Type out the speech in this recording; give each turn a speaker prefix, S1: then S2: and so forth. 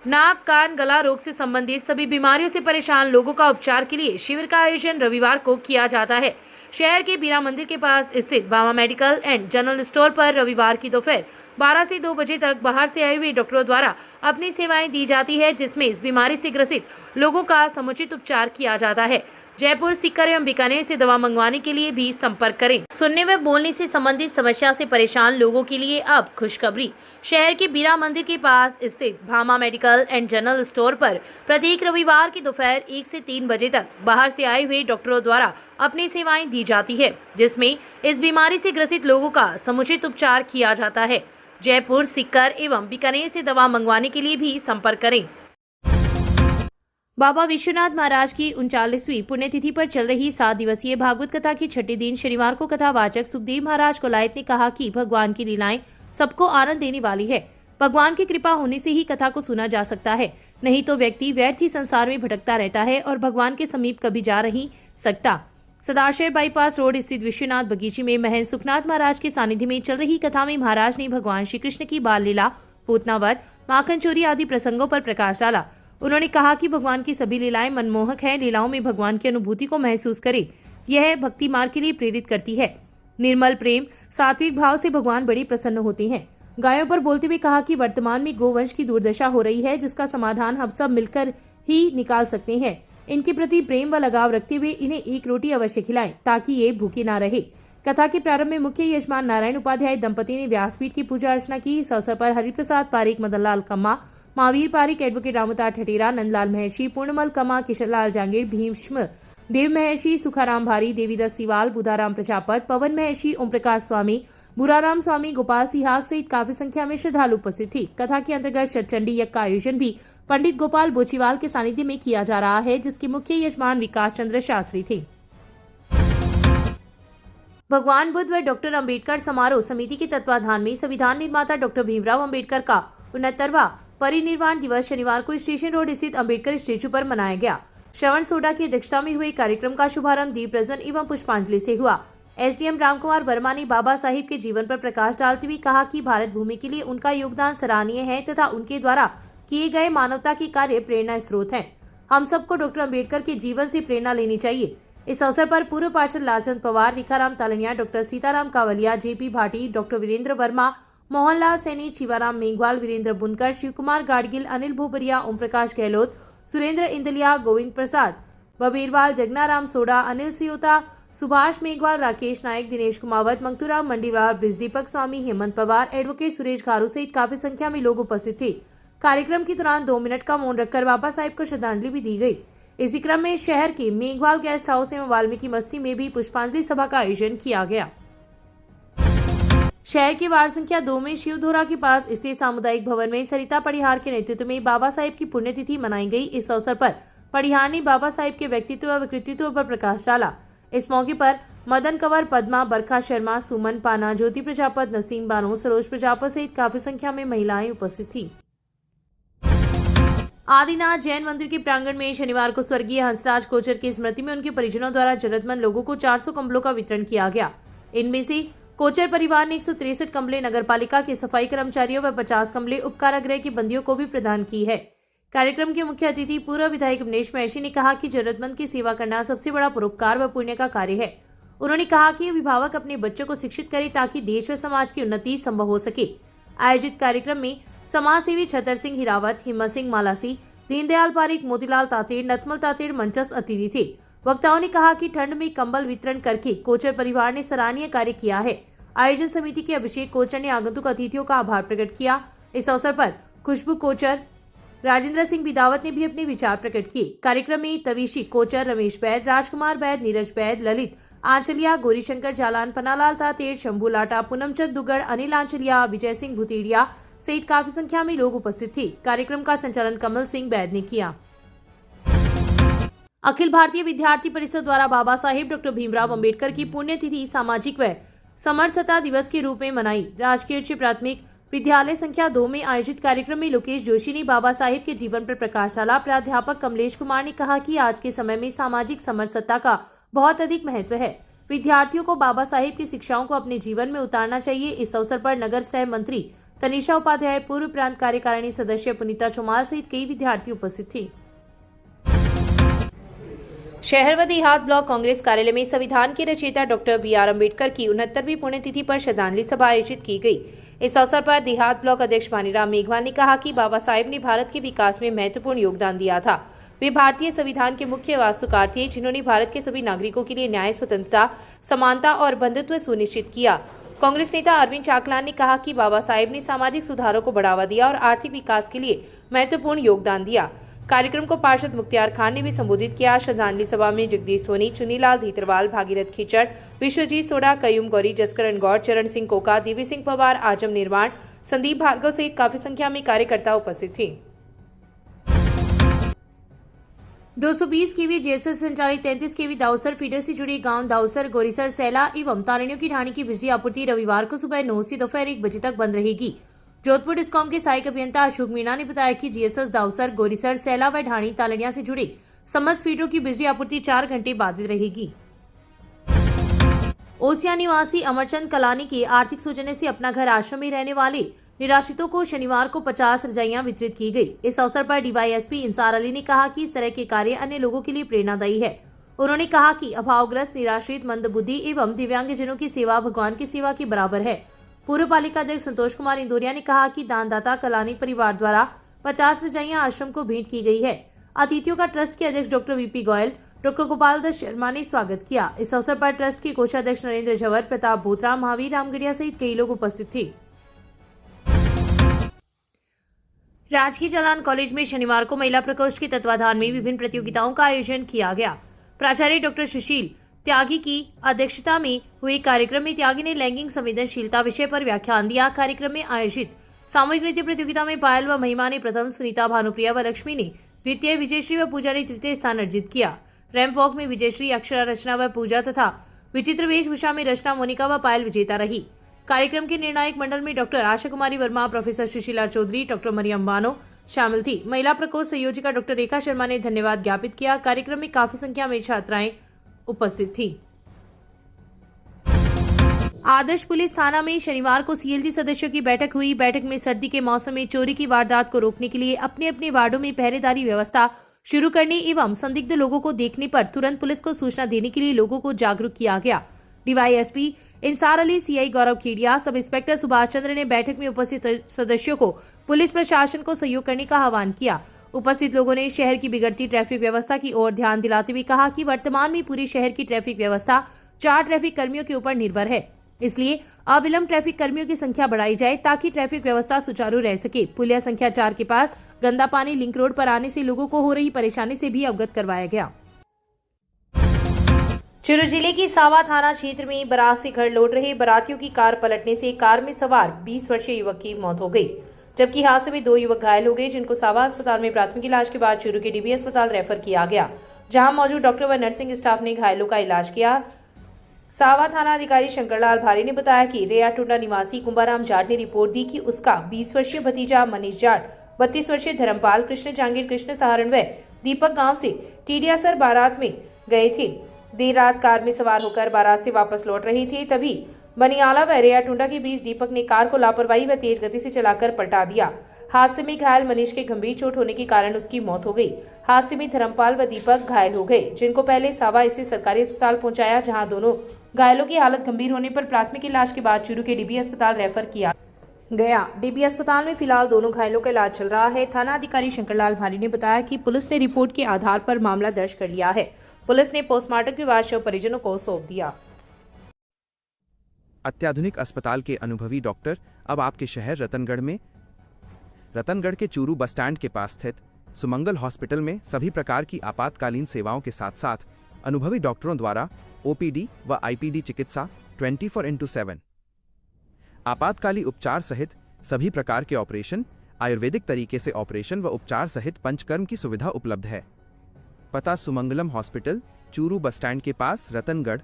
S1: नाक, कान, गला रोग से संबंधित सभी बीमारियों से परेशान लोगों का उपचार के लिए शिविर का आयोजन रविवार को किया जाता है। शहर के बीरा मंदिर के पास स्थित बाबा मेडिकल एंड जनरल स्टोर पर रविवार की दोपहर 12 से 2 बजे तक बाहर से आए हुए डॉक्टरों द्वारा अपनी सेवाएं दी जाती है, जिसमें इस बीमारी से ग्रसित लोगों का समुचित उपचार किया जाता है। जयपुर, सीकर एवं बीकानेर से दवा मंगवाने के लिए भी संपर्क करें। सुनने व बोलने से संबंधित समस्या से परेशान लोगों के लिए अब खुशखबरी। शहर के बीरा मंदिर के पास स्थित Bhama medical and general store पर प्रत्येक रविवार की दोपहर 1 से 3 बजे तक बाहर से आए हुए डॉक्टरों द्वारा अपनी सेवाएं दी जाती है, जिसमें इस बीमारी से ग्रसित लोगों का समुचित उपचार किया जाता है। जयपुर, सीकर एवं बीकानेर से दवा मंगवाने के लिए भी संपर्क करें। बाबा विश्वनाथ महाराज की 39वीं पुण्यतिथि पर चल रही 7 दिवसीय भागवत कथा की छठे दिन शनिवार को कथावाचक सुखदेव महाराज कोलायत ने कहा कि भगवान की लीलाएं सबको आनंद देने वाली है। भगवान की कृपा होने से ही कथा को सुना जा सकता है, नहीं तो व्यक्ति व्यर्थ ही संसार में भटकता रहता है और भगवान के समीप कभी जा नहीं सकता। सदाशय बाईपास रोड स्थित विश्वनाथ बगीचे में महंत सुखनाथ महाराज के सानिध्य में चल रही कथा में महाराज ने भगवान श्री कृष्ण की बाल लीला, पूतनावध, माखन चोरी आदि प्रसंगों पर प्रकाश डाला। उन्होंने कहा कि भगवान की सभी लीलाएं मनमोहक हैं। लीलाओं में भगवान की अनुभूति को महसूस करें, यह भक्ति मार्ग के लिए प्रेरित करती है। निर्मल प्रेम, सात्विक भाव से भगवान बड़ी प्रसन्न होते हैं। गायों पर बोलते हुए कहा कि वर्तमान में गोवंश की दुर्दशा हो रही है, जिसका समाधान हम सब मिलकर ही निकाल सकते हैं। इनके प्रति प्रेम व लगाव रखते हुए इन्हें एक रोटी अवश्य खिलाएं, ताकि ये भूखे न रहे। कथा के प्रारंभ में मुख्य यजमान नारायण उपाध्याय दंपति ने व्यासपीठ की पूजा अर्चना की। इस अवसर पर हरिप्रसाद पारीक, मदनलाल कम्मा, महावीर पारीक, एडवोकेट रामोतार ठठेरा, नंदलाल महर्षि, पूर्णमल कमा, किशनलाल जांगीर, भीष्म देव महर्षि, सुखाराम भारी, देवीदास सिवाल, बुधाराम प्रजापत, पवन महर्षि, ओम प्रकाश स्वामी, बुराराम स्वामी, गोपाल सिहाग सहित काफी संख्या में श्रद्धालु उपस्थित थी। कथा के अंतर्गत शतचंडी यज्ञ का आयोजन भी पंडित गोपाल बोचीवाल के सानिध्य में किया जा रहा है, जिसके मुख्य यजमान विकास चंद्र शास्त्री थे। भगवान बुद्ध व डॉक्टर अंबेडकर समारोह समिति के तत्वाधान में संविधान निर्माता डॉक्टर भीमराव अंबेडकर का 69वां परिनिर्वाण दिवस शनिवार को स्टेशन रोड स्थित अंबेडकर स्टेचू पर मनाया गया। श्रवण सोडा की अध्यक्षता में हुए कार्यक्रम का शुभारंभ दीप प्रज्वलन एवं पुष्पांजलि से हुआ। एसडीएम रामकुमार वर्मा ने बाबा साहिब के जीवन पर प्रकाश डालते हुए कहा कि भारत भूमि के लिए उनका योगदान सराहनीय है तथा उनके द्वारा किए गए मानवता के कार्य प्रेरणा स्रोत हैं। हम सबको डॉक्टर अंबेडकर के जीवन से प्रेरणा लेनी चाहिए। इस अवसर पर पूर्व पार्षद Lalchand Pawar, Rekharam Talniya, doctor Sitaram Kawaliya, JP Bhati, doctor Virendra Verma, Mohanlal Saini, Shivaram Meghwal, Virendra Bunkar, Shivkumar Gadgil, Anil Bhobariya, Om Prakash Gehlot, Surendra Indaliya, Govind Prasad Babirwal, Jagnaram Soda, Anil Siyota, Subhash Meghwal, Rakesh Nayak, Dinesh Kumawat, Mangturam Mandiwal, Brijdeepak Swami, Hemant Pawar, advocate Suresh Gharu सहित काफी संख्या में लोग उपस्थित थे। कार्यक्रम के दौरान 2 मिनट का मौन रखकर बाबा साहिब को श्रद्धांजलि भी दी गई। इसी क्रम में शहर के मेघवाल गेस्ट हाउस एवं वाल्मीकि बस्ती में भी पुष्पांजलि सभा का आयोजन किया गया। शहर के वार्ड संख्या 2 में शिवधोरा के पास स्थित सामुदायिक भवन में सरिता पढ़ियार के नेतृत्व में बाबा साहिब की पुण्यतिथि मनाई गई। इस अवसर पर पढ़ियार ने बाबा साहिब के व्यक्तित्व व कृतित्व पर प्रकाश डाला। इस मौके पर मदन कंवर, पद्मा, बरखा शर्मा, सुमन पाना, ज्योति प्रजापत, नसीम बानो, सरोज प्रजापत सहित काफी संख्या में महिलाएं उपस्थित थी। आदिनाथ जैन मंदिर के प्रांगण में शनिवार को स्वर्गीय हंसराज कोचर की स्मृति में उनके परिजनों द्वारा जरूरतमंद लोगों को 400 कंबलों का वितरण किया गया। इनमें से कोचर परिवार ने 163 कंबले नगरपालिका के सफाई कर्मचारियों व 50 कंबले उपकारागृह के बंदियों को भी प्रदान की है। कार्यक्रम के मुख्य अतिथि पूर्व विधायक गणेश महर्षि ने कहा कि जरूरतमंद की सेवा करना सबसे बड़ा परोपकार व पुण्य का कार्य है। उन्होंने कहा कि अभिभावक अपने बच्चों को शिक्षित करें ताकि देश व समाज की उन्नति संभव हो सके। आयोजित कार्यक्रम में समाज सेवी छतर सिंह हिरावत, हिम्मत सिंह मालासी, दीनदयाल पारीक, मोतीलाल तातेड़, नतमल तातेड़ मंचस्थ अतिथि थे। वक्ताओं ने कहा कि ठंड में कंबल वितरण करके कोचर परिवार ने सराहनीय कार्य किया है। आयोजन समिति के अभिषेक कोचर ने आगंतुक अतिथियों का आभार प्रकट किया। इस अवसर पर खुशबू कोचर, राजेंद्र सिंह बिदावत ने भी अपने विचार प्रकट किए। कार्यक्रम में तवीशी कोचर, रमेश बैद, राजकुमार बैद, नीरज बैद, ललित आंचलिया, गौरीशंकर जालान, पन्नालाल तातेड़, शंभू लाटा, पूनमचंद दुगड़, अनिल आंचलिया, विजय सिंह भुतीड़िया सहित काफी संख्या में लोग उपस्थित थे। कार्यक्रम का संचालन कमल सिंह बैद ने किया। अखिल भारतीय विद्यार्थी परिषद द्वारा बाबा साहेब डॉक्टर भीमराव अंबेडकर की पुण्यतिथि सामाजिक व समरसता दिवस के रूप में मनाई। राजकीय उच्च प्राथमिक विद्यालय संख्या 2 में आयोजित कार्यक्रम में लोकेश जोशी ने बाबा साहेब के जीवन पर प्रकाश डाला। प्राध्यापक कमलेश कुमार ने कहा कि आज के समय में सामाजिक समरसता का बहुत अधिक महत्व है। विद्यार्थियों को बाबा साहेब की शिक्षाओं को अपने जीवन में उतारना चाहिए। इस अवसर पर नगर सह मंत्री तनिषा उपाध्याय, पूर्व प्रांत कार्यकारिणी सदस्य पुनीता चौमाल सहित कई विद्यार्थी उपस्थित थे। शहर व देहात ब्लॉक कांग्रेस कार्यालय में संविधान के रचयिता डॉक्टर बी.आर. अम्बेडकर की 69वीं पुण्यतिथि पर श्रद्धांजलि सभा आयोजित की गई। इस अवसर पर देहात ब्लॉक अध्यक्ष भानीराम मेघवाल ने कहा कि बाबा साहेब ने भारत के विकास में महत्वपूर्ण योगदान दिया था। वे भारतीय संविधान के मुख्य वास्तुकार थे, जिन्होंने भारत के सभी नागरिकों के लिए न्याय, स्वतंत्रता, समानता और बंधुत्व सुनिश्चित किया। कांग्रेस नेता अरविंद चाकलान ने कहा कि बाबा साहेब ने सामाजिक सुधारों को बढ़ावा दिया और आर्थिक विकास के लिए महत्वपूर्ण योगदान दिया। कार्यक्रम को पार्षद मुख्तियार खान ने भी संबोधित किया। श्रद्धांजलि सभा में जगदीश सोनी, चुनीलाल धीतरवाल, भागीरथ खिचड़, विश्वजीत सोडा, कयूम गौरी, जसकरण गौड़, चरण सिंह कोका, देवी सिंह पवार, आजम निर्माण, संदीप भार्गव सहित काफी संख्या में कार्यकर्ता उपस्थित थे। 220 केवी जेएसएस संचालित 33 केवी दाऊसर फीडर से जुड़े गांव दाऊसर, गोरीसर, सैला एवं तारणियों की ढाणी की बिजली आपूर्ति रविवार को सुबह 9 से दोपहर 1 बजे तक बंद रहेगी। जोधपुर डिस्कॉम के सहायक अभियंता अशोक मीणा ने बताया कि जीएसएस दाऊसर, गोरीसर, सैला व ढाणी तालड़िया से जुड़े समस्त फीडरों की बिजली आपूर्ति 4 घंटे बाधित रहेगी। ओसिया निवासी अमरचंद कलानी के आर्थिक सौजन्य से अपना घर आश्रम में रहने वाले निराश्रितों को शनिवार को 50 रजाइयां वितरित की गई। इस अवसर पर डीवाईएसपी इंसार अली ने कहा कि इस तरह के कार्य अन्य लोगों के लिए प्रेरणादायी है। उन्होंने कहा कि अभावग्रस्त, निराश्रित, मंदबुद्धि एवं दिव्यांगजनों की सेवा भगवान की सेवा के बराबर है। पूर्व पालिका अध्यक्ष संतोष कुमार इंदौरिया ने कहा कि दानदाता कलानी परिवार द्वारा 50 रजाइयां आश्रम को भेंट की गई है। अतिथियों का ट्रस्ट के अध्यक्ष डॉक्टर वीपी गोयल, डॉक्टर गोपाल दास शर्मा ने स्वागत किया। इस अवसर पर ट्रस्ट के कोषाध्यक्ष नरेंद्र झवर, प्रताप बोथरा, महावीर रामगढ़िया सहित कई लोग उपस्थित थे। राजकीय चलान कॉलेज में शनिवार को महिला प्रकोष्ठ के तत्वाधान में विभिन्न प्रतियोगिताओं का आयोजन किया गया। प्राचार्य डॉक्टर सुशील त्यागी की अध्यक्षता में हुए कार्यक्रम में त्यागी ने लैंगिक संवेदनशीलता विषय पर व्याख्यान दिया। कार्यक्रम में आयोजित सामूहिक नृत्य प्रतियोगिता में पायल व महिमा ने प्रथम, सुनीता, भानुप्रिया व लक्ष्मी ने द्वितीय, विजयश्री व पूजा ने तृतीय स्थान अर्जित किया। रैंप वॉक में विजयश्री, अक्षरा, रचना व पूजा तथा विचित्र वेशभूषा में रचना, मोनिका व पायल विजेता रही। कार्यक्रम के निर्णायक मंडल में doctor Asha Kumari Verma, professor Sushila Chaudhary, doctor Maryam Bano शामिल थी। महिला प्रकोष्ठ संयोजिका डॉक्टर रेखा शर्मा ने धन्यवाद ज्ञापित किया। कार्यक्रम में काफी संख्या में छात्राएं उपस्थित थी। आदर्श पुलिस थाना में शनिवार को सीएलजी सदस्यों की बैठक हुई। बैठक में सर्दी के मौसम में चोरी की वारदात को रोकने के लिए अपने अपने वार्डों में पहरेदारी व्यवस्था शुरू करने एवं संदिग्ध लोगों को देखने पर तुरंत पुलिस को सूचना देने के लिए लोगों को जागरूक किया गया। डीवाईएसपी इंसार अली, सीआई गौरव खेड़िया, सब इंस्पेक्टर सुभाष चंद्र ने बैठक में उपस्थित सदस्यों को पुलिस प्रशासन को सहयोग करने का आह्वान किया। उपस्थित लोगों ने शहर की बिगड़ती ट्रैफिक व्यवस्था की ओर ध्यान दिलाते हुए कहा कि वर्तमान में पूरे शहर की ट्रैफिक व्यवस्था 4 ट्रैफिक कर्मियों के ऊपर निर्भर है। इसलिए अविलंब ट्रैफिक कर्मियों की संख्या बढ़ाई जाए ताकि ट्रैफिक व्यवस्था सुचारू रह सके। पुलिया संख्या 4 के पास गंदा पानी लिंक रोड पर आने से लोगों को हो रही परेशानी से भी अवगत करवाया गया। चूरू जिले की सावा थाना क्षेत्र में बारात से घर लौट रहे बारातियों की कार पलटने से कार में सवार 20 वर्षीय युवक की मौत हो गई, जबकि हादसे में 2 युवक घायल हो गए, जिनको सावा अस्पताल में प्राथमिक इलाज के बाद चूरू के डीबी अस्पताल रेफर किया गया, जहां मौजूद डॉक्टर व नर्सिंग स्टाफ ने घायलों का इलाज किया। सावा थाना अधिकारी शंकरलाल भारी ने बताया कि रेया टुंडा निवासी कुंभाराम जाट ने रिपोर्ट दी कि उसका 20 वर्षीय भतीजा मनीष जाट, 32 वर्षीय धर्मपाल, कृष्ण जहांगीर, कृष्ण सहारण व दीपक गांव से टीडियासर बारात में गए थे। देर रात कार में सवार होकर बारात से वापस लौट रहे थे, तभी बनियाला व रेया टुंडा के बीच दीपक ने कार को लापरवाही व तेज गति से चलाकर पलटा दिया। हादसे में घायल मनीष के गंभीर चोट होने के कारण उसकी मौत हो गई। हादसे में धर्मपाल व दीपक घायल हो गए, जिनको पहले सावा स्थित सरकारी अस्पताल पहुंचाया, जहां दोनों घायलों की हालत गंभीर होने पर प्राथमिक इलाज के बाद चूरू के डीबी अस्पताल रेफर किया गया। डीबी अस्पताल में फिलहाल दोनों घायलों का इलाज चल रहा है। थाना अधिकारी शंकरलाल भारी ने बताया कि पुलिस ने रिपोर्ट के आधार पर मामला दर्ज कर लिया है। पुलिस ने पोस्टमार्टम के बाद शव परिजनों को सौंप दिया।
S2: अत्याधुनिक अस्पताल के अनुभवी डॉक्टर अब आपके शहर रतनगढ़ के चूरू बस स्टैंड के पास स्थित सुमंगल हॉस्पिटल में सभी प्रकार की आपातकालीन सेवाओं के साथ साथ अनुभवी डॉक्टरों द्वारा ओपीडी व आईपीडी चिकित्सा 24/7, आपातकाली उपचार सहित सभी प्रकार के ऑपरेशन, आयुर्वेदिक तरीके से ऑपरेशन व उपचार सहित पंचकर्म की सुविधा उपलब्ध है। पता Sumangalam hospital, Churu bus stand के पास, रतनगढ़।